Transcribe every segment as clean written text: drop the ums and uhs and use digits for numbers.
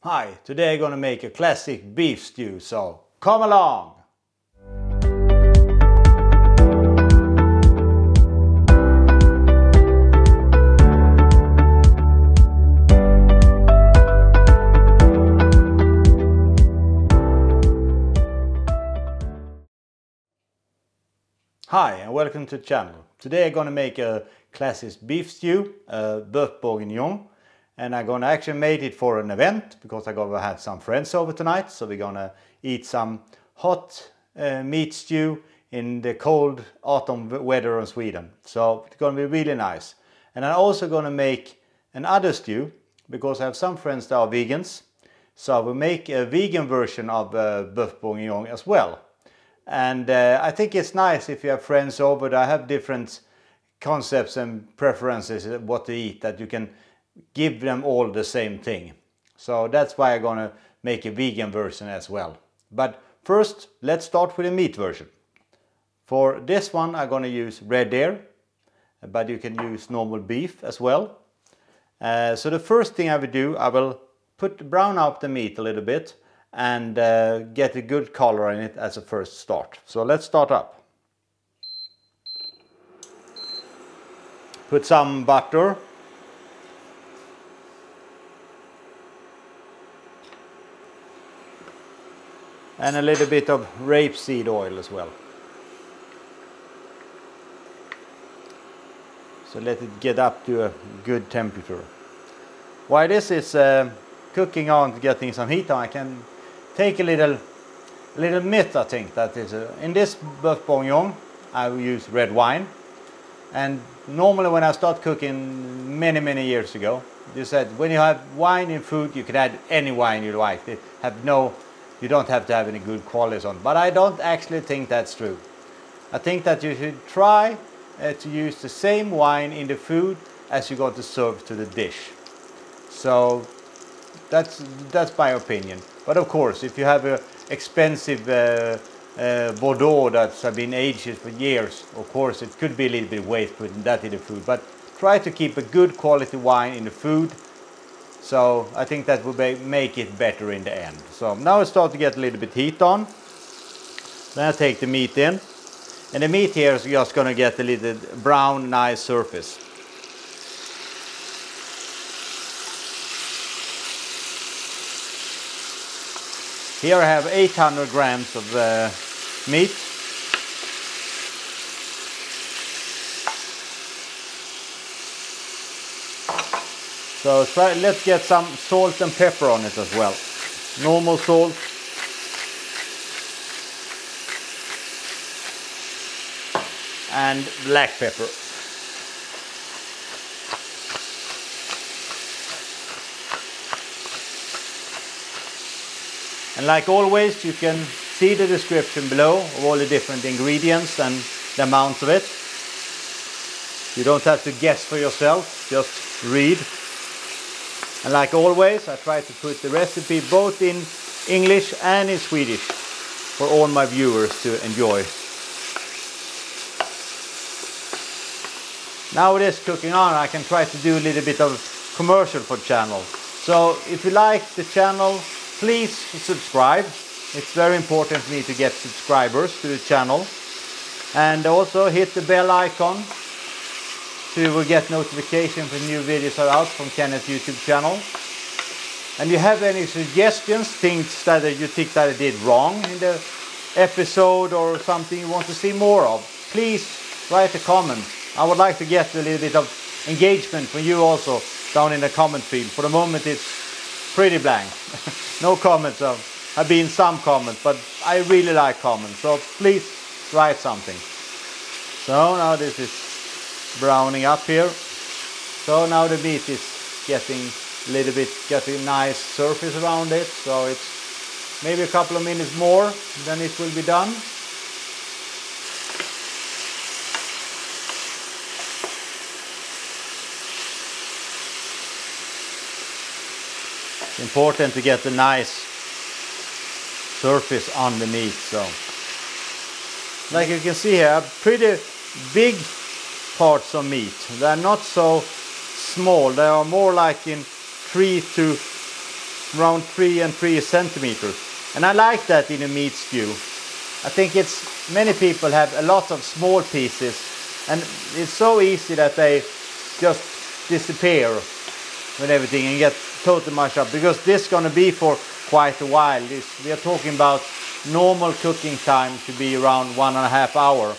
Hi, today I'm gonna make a classic beef stew, so come along! Hi and welcome to the channel. Today I'm gonna make a classic beef stew, Boeuf bourguignon. And I'm gonna actually make it for an event because I'm gonna have some friends over tonight. So we're gonna eat some hot meat stew in the cold autumn weather in Sweden. So it's gonna be really nice. And I'm also gonna make another stew because I have some friends that are vegans. So I will make a vegan version of Boeuf bourguignon as well. And I think it's nice if you have friends over that have different concepts and preferences what to eat, that you can give them all the same thing. So that's why I'm gonna make a vegan version as well. But first, let's start with the meat version. For this one, I'm gonna use red deer, but you can use normal beef as well. So the first thing I will do, I will brown out the meat a little bit and get a good color in it as a first start. So let's start up. Put some butter. And a little bit of rapeseed oil as well. So let it get up to a good temperature. While this is cooking on, getting some heat on, I can take a little myth, I think, that is in this Boeuf bourguignon I will use red wine. And normally when I start cooking many years ago, you said when you have wine in food you can add any wine you like. You don't have to have any good qualities on it. But I don't actually think that's true. I think that you should try to use the same wine in the food as you're going to serve to the dish. So that's my opinion. But of course, if you have an expensive Bordeaux that's been aged for years, of course it could be a little bit waste putting that in the food. But try to keep a good quality wine in the food. So I think that will make it better in the end. So now I start to get a little bit heat on. Then I take the meat in. And the meat here is just going to get a little brown, nice surface. Here I have 800 grams of meat. So let's get some salt and pepper on it as well. Normal salt. And black pepper. And like always, you can see the description below of all the different ingredients and the amounts of it. You don't have to guess for yourself, just read. And like always, I try to put the recipe both in English and in Swedish for all my viewers to enjoy. Now it is cooking on, I can try to do a little bit of commercial for the channel. So if you like the channel, please subscribe. It's very important for me to get subscribers to the channel. And also hit the bell icon to get notification when new videos are out from Kenneth's YouTube channel. And you have any suggestions, things that you think that I did wrong in the episode or something you want to see more of, please write a comment. I would like to get a little bit of engagement from you also down in the comment field. For the moment it's pretty blank. No comments. Have been some comments, but I really like comments. So please write something. So now this is browning up here. So now the meat is getting a nice surface around it. So it's maybe a couple of minutes more, then it will be done. It's important to get a nice surface on the meat. So like you can see here, pretty big parts of meat. They're not so small. They are more like in 3 to around 3 and 3 centimeters. And I like that in a meat stew. I think many people have a lot of small pieces and it's so easy that they just disappear with everything and get totally mashed up, because this is going to be for quite a while. We are talking about normal cooking time to be around 1.5 hours.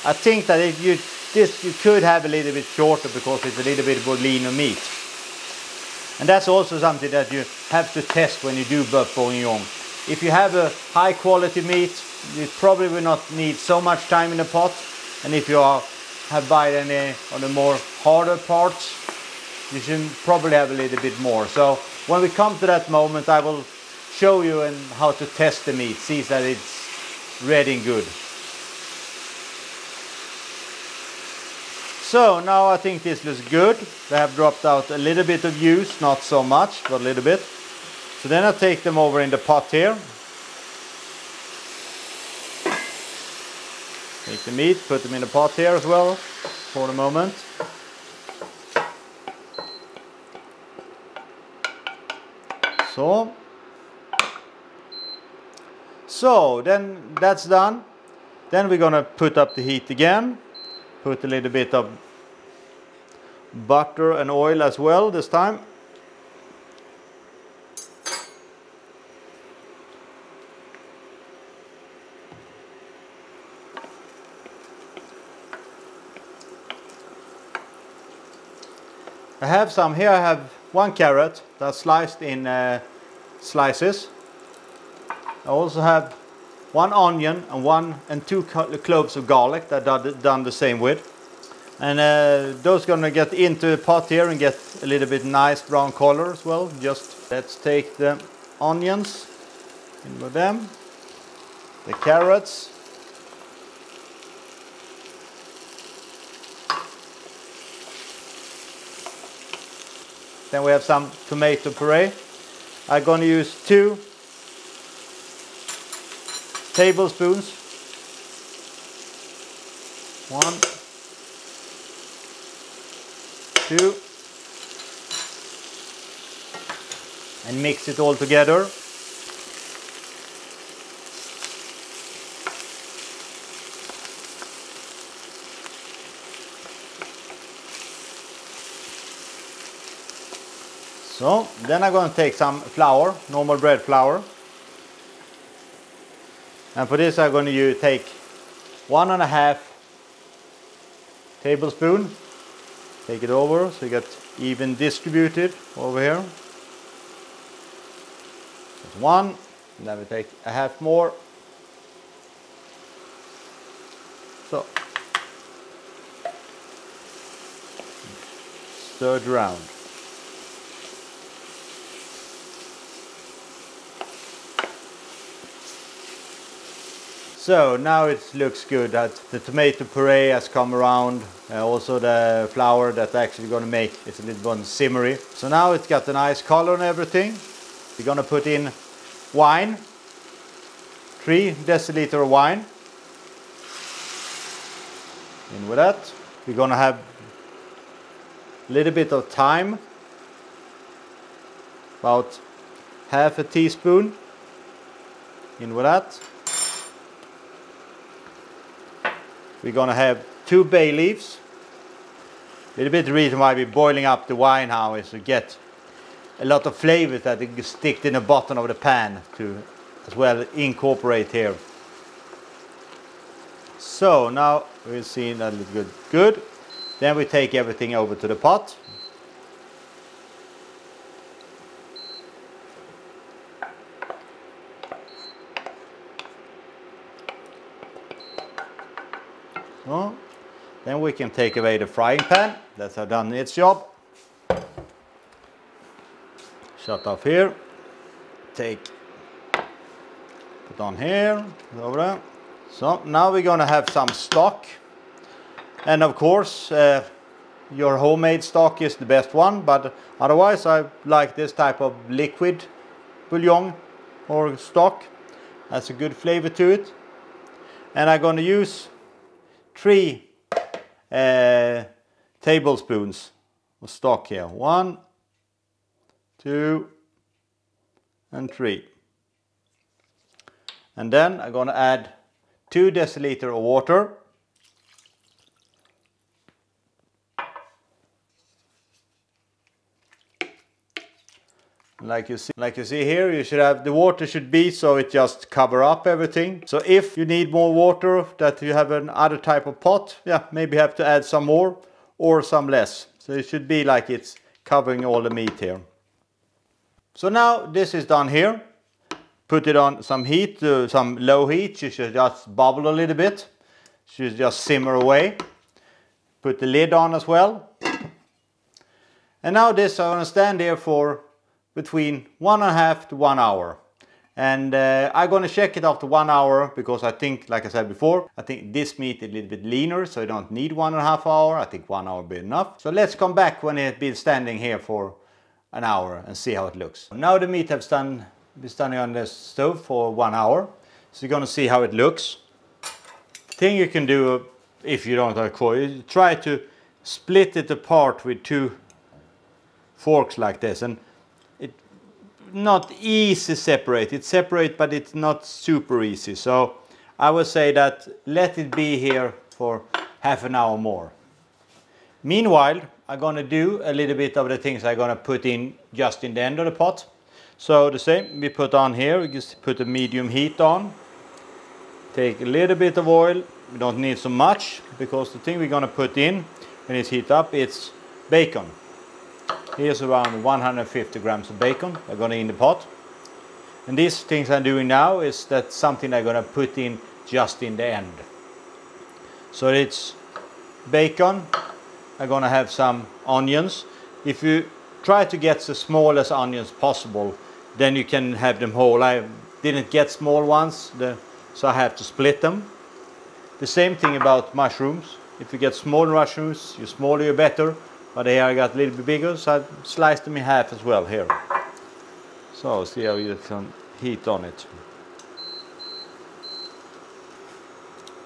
I think that if you could have a little bit shorter because it's a little bit more leaner meat. And that's also something that you have to test when you do boeuf bourguignon. If you have a high quality meat, you probably will not need so much time in the pot. And if you have bite any of the more harder parts, you should probably have a little bit more. So when we come to that moment, I will show you how to test the meat, see that it's ready and good. So now I think this looks good. They have dropped out a little bit of juice, not so much, but a little bit. So then I take them over in the pot here. Take the meat, put them in the pot here as well for the moment. So then that's done. Then we're gonna put up the heat again. Put a little bit of butter and oil as well this time. I have some here. I have 1 carrot that's sliced in slices. I also have 1 onion and 2 cloves of garlic that I've done the same with. And those are gonna get into the pot here and get a little bit nice brown color as well. Just let's take the onions in with them, the carrots. Then we have some tomato puree. I'm going to use 2 tablespoons. 1, 2, and mix it all together. So then I'm going to take some flour, normal bread flour, and for this I'm going to take 1.5 tablespoon. Take it over so you get even distributed over here. That's 1, and then we take a half more. So stir it around. So now it looks good that the tomato puree has come around, also the flour that's actually going to make it a little bit simmery. So now it's got a nice color and everything. We're going to put in wine, 3 deciliter of wine. In with that, we're going to have a little bit of thyme, about half a teaspoon. In with that. We're going to have 2 bay leaves. A little bit the reason why we're boiling up the wine now is to get a lot of flavors that you can stick in the bottom of the pan to as well incorporate here. So now we'll see that it looks good. Then we take everything over to the pot. So, then we can take away the frying pan. That's done its job. Shut off here. Put on here. Over there. So now we're going to have some stock. And of course, your homemade stock is the best one. But otherwise, I like this type of liquid bouillon or stock. Has a good flavor to it. And I'm going to use 3 tablespoons of stock here. 1, 2, and 3. And then I'm going to add 2 deciliter of water. Like you see here, you should have the water should be so it just cover up everything. So if you need more water, that you have another type of pot, yeah, maybe have to add some more or some less. So it should be like it's covering all the meat here. So now this is done here. Put it on some heat, some low heat. You should just bubble a little bit. Should just simmer away. Put the lid on as well. And now this I'm going to stand here for between 1.5 to 1 hour. And I'm going to check it after 1 hour because I think, like I said before, I think this meat is a little bit leaner, so I don't need 1.5 hour. I think 1 hour will be enough. So let's come back when it's been standing here for an hour and see how it looks. Now the meat has been standing on the stove for 1 hour. So you're going to see how it looks. Thing you can do if you don't have a fork, is try to split it apart with 2 forks like this. And not easy separate. It's separate, but it's not super easy. So I would say that let it be here for half an hour more. Meanwhile, I'm going to do a little bit of the things I'm going to put in just in the end of the pot. So the same we put on here, we just put a medium heat on. Take a little bit of oil. We don't need so much because the thing we're going to put in when it's heat up, it's bacon. Here's around 150 grams of bacon I'm going to in the pot. And these things I'm doing now is that something I'm going to put in just in the end. So it's bacon. I'm going to have some onions. If you try to get the smallest onions possible, then you can have them whole. I didn't get small ones, so I have to split them. The same thing about mushrooms. If you get small mushrooms, the smaller you better. But here I got a little bit bigger, so I sliced them in half as well here. So see how you get some heat on it.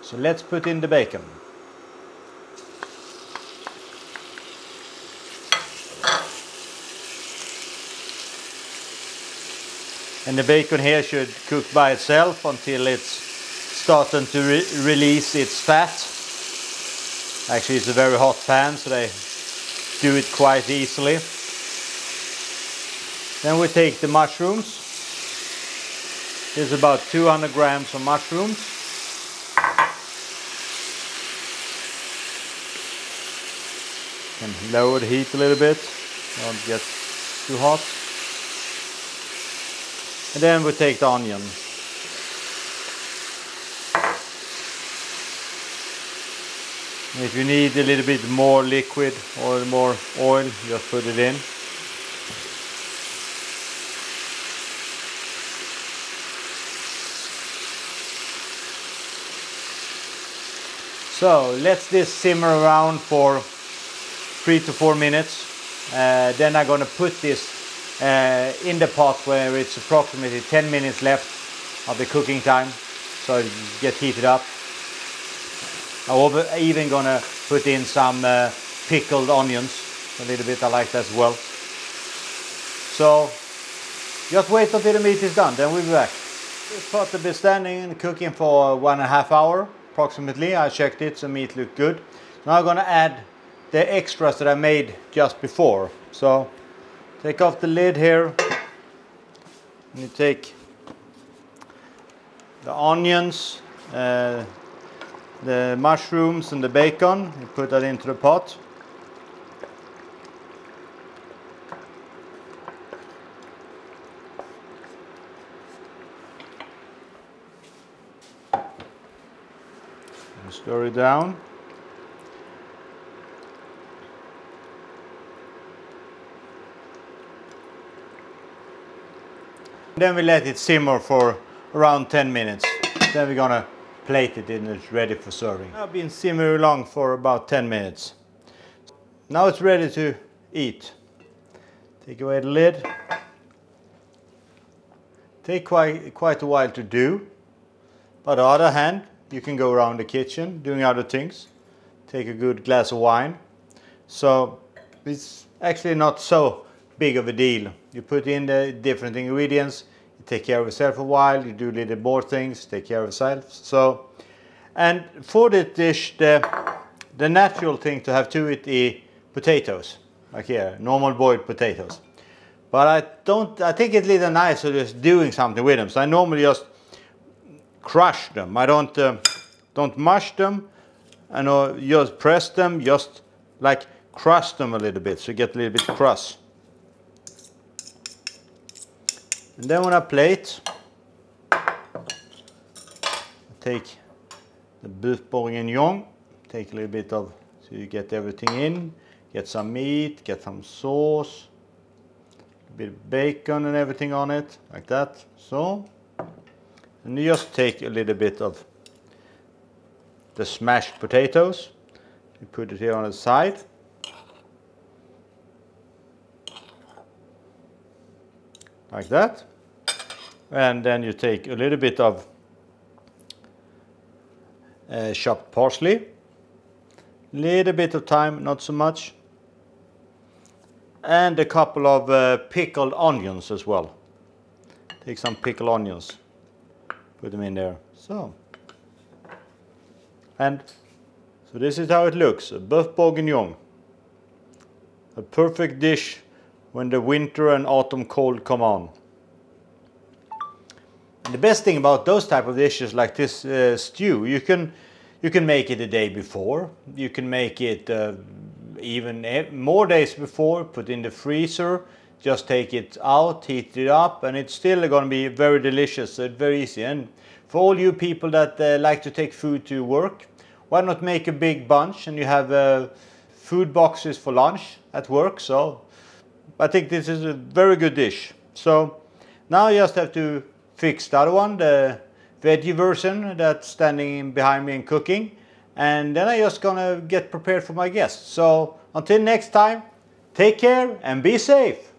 So let's put in the bacon. And the bacon here should cook by itself until it's starting to release its fat. Actually, it's a very hot pan, so they do it quite easily. Then we take the mushrooms. There's about 200 grams of mushrooms. And lower the heat a little bit, don't get too hot. And then we take the onion. If you need a little bit more liquid or more oil, just put it in. So let this simmer around for 3 to 4 minutes. Then I'm going to put this in the pot where it's approximately 10 minutes left of the cooking time, so it gets heated up. I'm even gonna put in some pickled onions, a little bit. I like that as well. So just wait until the meat is done, then we'll be back. This pot will be standing and cooking for 1.5 hours approximately. I checked it, so meat looked good. Now I'm gonna add the extras that I made just before. So take off the lid here, and you take the onions, the mushrooms and the bacon, you put that into the pot. And stir it down. Then we let it simmer for around 10 minutes. Then we're gonna plate it and it's ready for serving. I've been simmering along for about 10 minutes. Now it's ready to eat. Take away the lid. Take quite a while to do. But on the other hand, you can go around the kitchen doing other things. Take a good glass of wine. So it's actually not so big of a deal. You put in the different ingredients, take care of yourself a while, you do a little more things, take care of yourself. So, and for this dish, the natural thing to have to it is potatoes, like here, normal boiled potatoes. But I think it's a little nicer just doing something with them. So I normally just crush them. I don't mash them, and just press them, just like crush them a little bit, so you get a little bit crust. And then on a plate, take the Boeuf bourguignon, take a little bit of, so you get everything in, get some meat, get some sauce, a bit of bacon and everything on it, like that, so. And you just take a little bit of the smashed potatoes, you put it here on the side. Like that. And then you take a little bit of chopped parsley, little bit of thyme, not so much, and a couple of pickled onions as well. Take some pickled onions, put them in there. So, and so this is how it looks, a Boeuf bourguignon, a perfect dish when the winter and autumn cold come on. And the best thing about those type of dishes like this stew, you can make it a day before, you can make it even more days before, put in the freezer, just take it out, heat it up, and it's still going to be very delicious. So it's very easy. And for all you people that like to take food to work, why not make a big bunch and you have food boxes for lunch at work? So I think this is a very good dish. So now you just have to fix the other one, the veggie version that's standing behind me and cooking. And then I'm just gonna get prepared for my guests. So until next time, take care and be safe.